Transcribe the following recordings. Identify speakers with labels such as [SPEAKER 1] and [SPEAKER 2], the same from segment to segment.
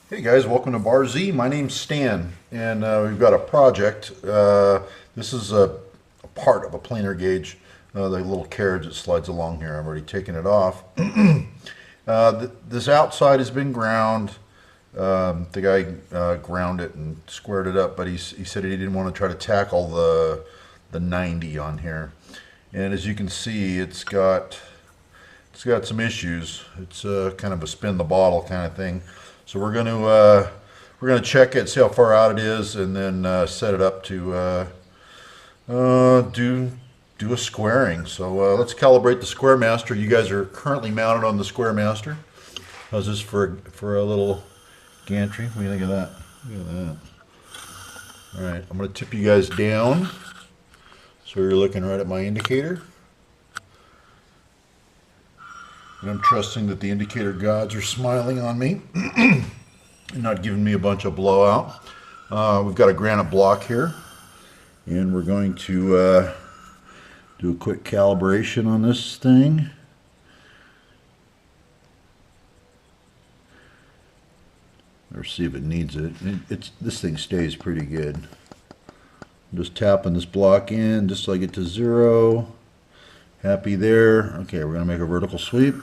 [SPEAKER 1] Hey guys, welcome to Bar Z. My name's Stan, and we've got a project. This is a part of a planer gauge, the little carriage that slides along here. I've already taken it off. This outside has been ground. The guy ground it and squared it up, but he said he didn't want to try to tackle the 90 on here. And as you can see, it's got some issues. It's kind of a spin the bottle kind of thing. So we're going to check it, see how far out it is, and then set it up to do a squaring. So let's calibrate the Square Master. You guys are currently mounted on the Square Master. How's this for a little gantry? What do you think of that? Look at that. All right, I'm going to tip you guys down so you're looking right at my indicator. And I'm trusting that the indicator gods are smiling on me and not giving me a bunch of blowout. We've got a granite block here, and we're going to do a quick calibration on this thing. Or see if it needs it. This thing stays pretty good. I'm just tapping this block in just so I get to 0. Happy there. Okay, we're going to make a vertical sweep.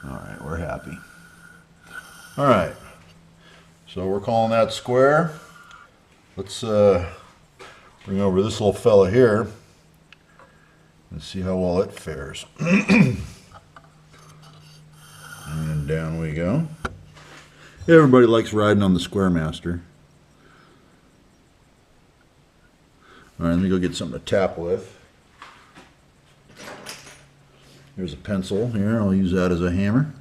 [SPEAKER 1] All right, we're happy. All right, so we're calling that square. Let's bring over this little fella here and see how well it fares. And down we go. Everybody likes riding on the Square Master. All right, let me go get something to tap with. Here's a pencil here. I'll use that as a hammer.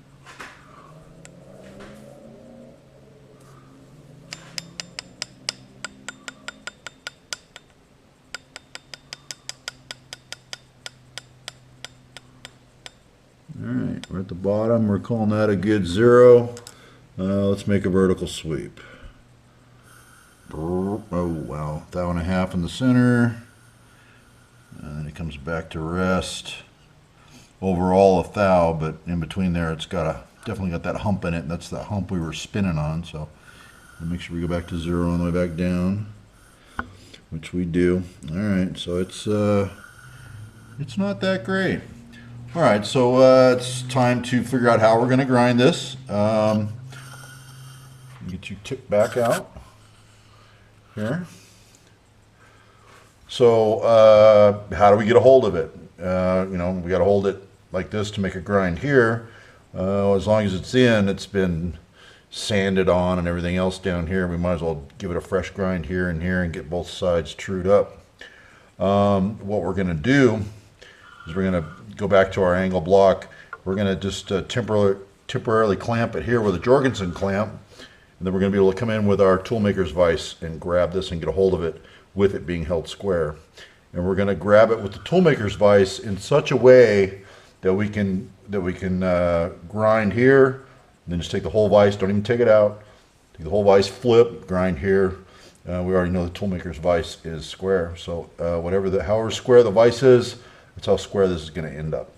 [SPEAKER 1] Alright, we're at the bottom. We're calling that a good 0. Let's make a vertical sweep. Oh, wow. 1.5 in the center. And then it comes back to rest. Overall 1,000, but in between there it's definitely got that hump in it, and that's the hump we were spinning on. So make sure we go back to 0 on the way back down, which we do. All right, so it's not that great. All right, so it's time to figure out how we're going to grind this. Get you tipped back out here. So how do we get a hold of it? We got to hold it like this to make a grind here. As long as it's been sanded on and everything else down here, we might as well give it a fresh grind here and here and get both sides trued up. What we're going to do is we're going to go back to our angle block. We're going to just temporarily clamp it here with a Jorgensen clamp, and then we're going to be able to come in with our toolmaker's vise and grab this and get a hold of it with it being held square. And we're going to grab it with the toolmaker's vise in such a way that we can grind here, and then just take the whole vise. Don't even take it out. Take the whole vise, flip, grind here. We already know the toolmaker's vise is square. So however square the vise is, that's how square this is going to end up.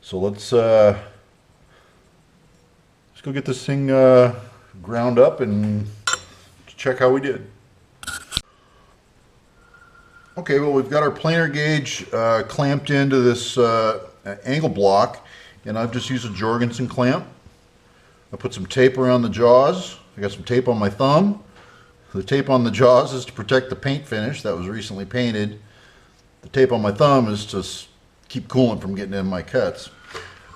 [SPEAKER 1] So let's go get this thing ground up and check how we did. Okay, well, we've got our planer gauge clamped into this angle block, and I've just used a Jorgensen clamp. I put some tape around the jaws. I got some tape on my thumb. The tape on the jaws is to protect the paint finish that was recently painted. The tape on my thumb is to keep coolant from getting in my cuts.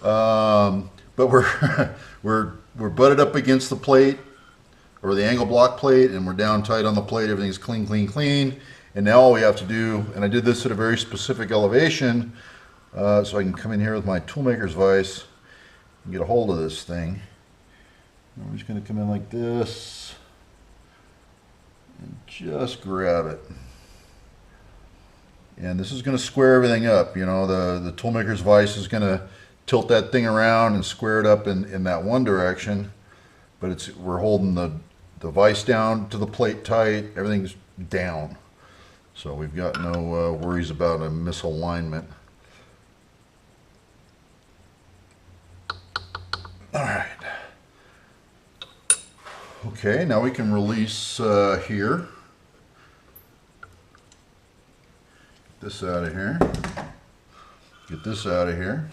[SPEAKER 1] But we're butted up against the plate, or the angle block plate, and we're down tight on the plate. Everything's clean, clean, clean. And now all we have to do, and I did this at a very specific elevation, so I can come in here with my toolmaker's vise and get a hold of this thing. And we're just going to come in like this and just grab it. And this is going to square everything up. The toolmaker's vise is going to tilt that thing around and square it up in that one direction, but we're holding the vise down to the plate tight. Everything's down. So we've got no worries about a misalignment. All right. Okay, now we can release here. Get this out of here. Get this out of here.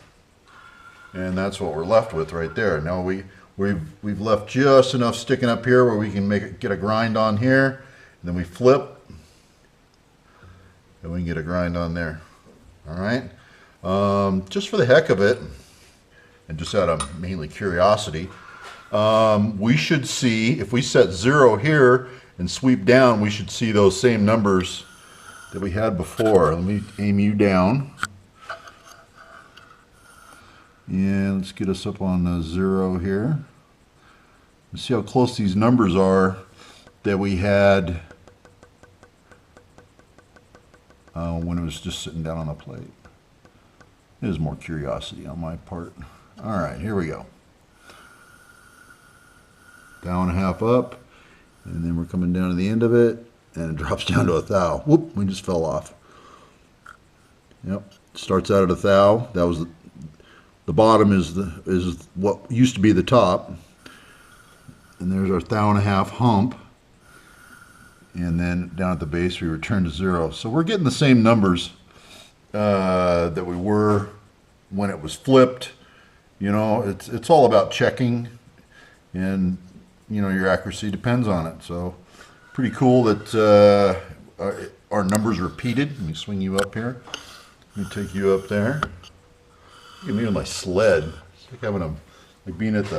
[SPEAKER 1] And that's what we're left with right there. Now we've left just enough sticking up here where we can get a grind on here. And then we flip. And we can get a grind on there. All right. Just for the heck of it, and just out of mainly curiosity, we should see, if we set 0 here and sweep down, we should see those same numbers that we had before. Let me aim you down. And let's get us up on 0 here. Let's see how close these numbers are that we had when it was just sitting down on the plate. There's more curiosity on my part. All right, here we go. Down and a half up, and then we're coming down to the end of it, and it drops down to a thou. Whoop, we just fell off. Yep, starts out at a thou. That was the bottom is what used to be the top, and there's our thou and a half hump, and then down at the base we return to 0. So we're getting the same numbers that we were when it was flipped. You know, it's all about checking, and you know, your accuracy depends on it. So pretty cool that our numbers repeated. Let me swing you up here. Let me take you up there. Look at me on my sled. It's like having like being at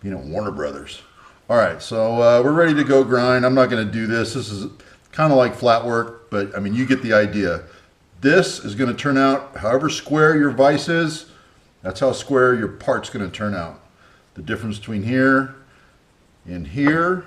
[SPEAKER 1] Warner Brothers. All right, so we're ready to go grind. I'm not going to do this. This is kind of like flat work, but I mean, you get the idea. This is going to turn out however square your vise is. That's how square your part's going to turn out. The difference between here and here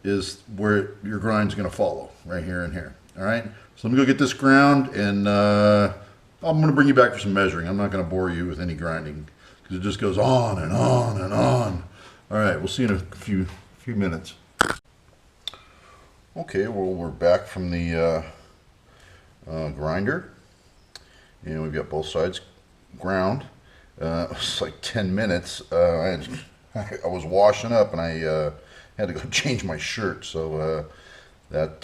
[SPEAKER 1] is where your grind's going to follow, right here and here. All right, so let me go get this ground, and I'm going to bring you back for some measuring. I'm not going to bore you with any grinding because it just goes on and on and on. All right, we'll see you in a few minutes. Okay, well, we're back from the grinder, and we've got both sides ground. It was like 10 minutes. I was washing up, and I had to go change my shirt, so that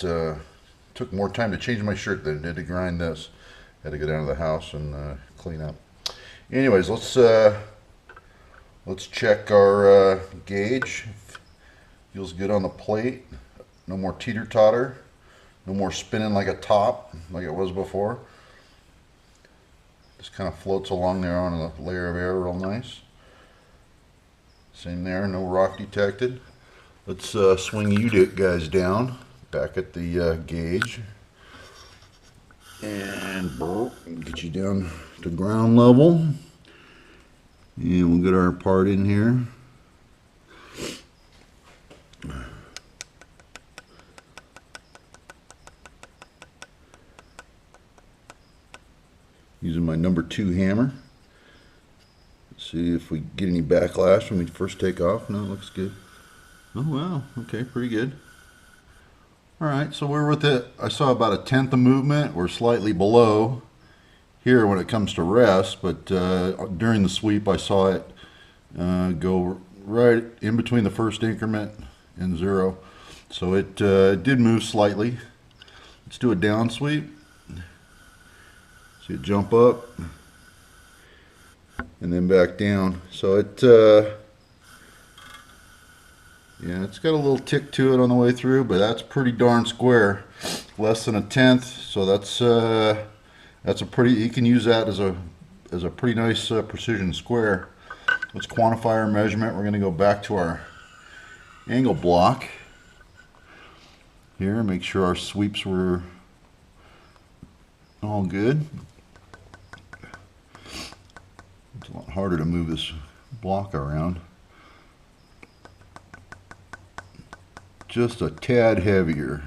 [SPEAKER 1] took more time to change my shirt than it did to grind this. Had to go down to the house and clean up. Anyways, let's check our gauge. Feels good on the plate. No more teeter-totter. No more spinning like a top like it was before. Just kind of floats along there on a layer of air real nice. Same there, no rock detected. Let's swing you guys down back at the gauge. And get you down to ground level. And we'll get our part in here. Using my number 2 hammer. Let's see if we get any backlash when we first take off. No, it looks good. Oh wow, okay, pretty good. Alright, so we're with it. I saw about a 1/10 of movement. We're slightly below here when it comes to rest, but during the sweep I saw it go right in between the first increment and 0. So it did move slightly. Let's do a down sweep. See it jump up and then back down. So it yeah, it's got a little tick to it on the way through, but that's pretty darn square. Less than a 1/10, so that's a pretty, you can use that as a pretty nice precision square. Let's quantify our measurement. We're going to go back to our angle block here, make sure our sweeps were all good. It's a lot harder to move this block around. Just a tad heavier.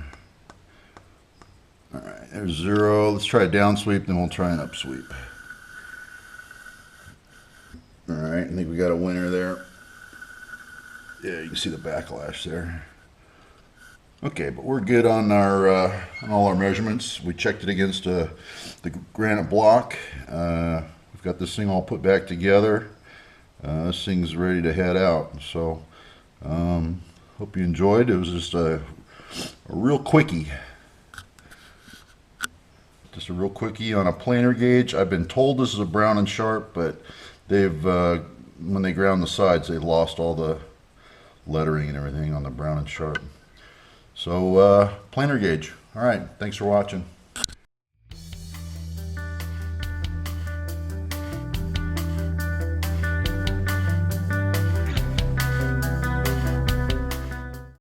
[SPEAKER 1] All right, there's 0. Let's try a down sweep, then we'll try an up sweep. All right, I think we got a winner there. Yeah, you can see the backlash there. Okay, but we're good on our on all our measurements. We checked it against the granite block. We've got this thing all put back together. This thing's ready to head out. So hope you enjoyed. It was just a real quickie. Just a real quickie on a planer gauge. I've been told this is a Brown and Sharp, but they've when they ground the sides, they lost all the lettering and everything on the Brown and Sharp. So planer gauge. All right, thanks for watching.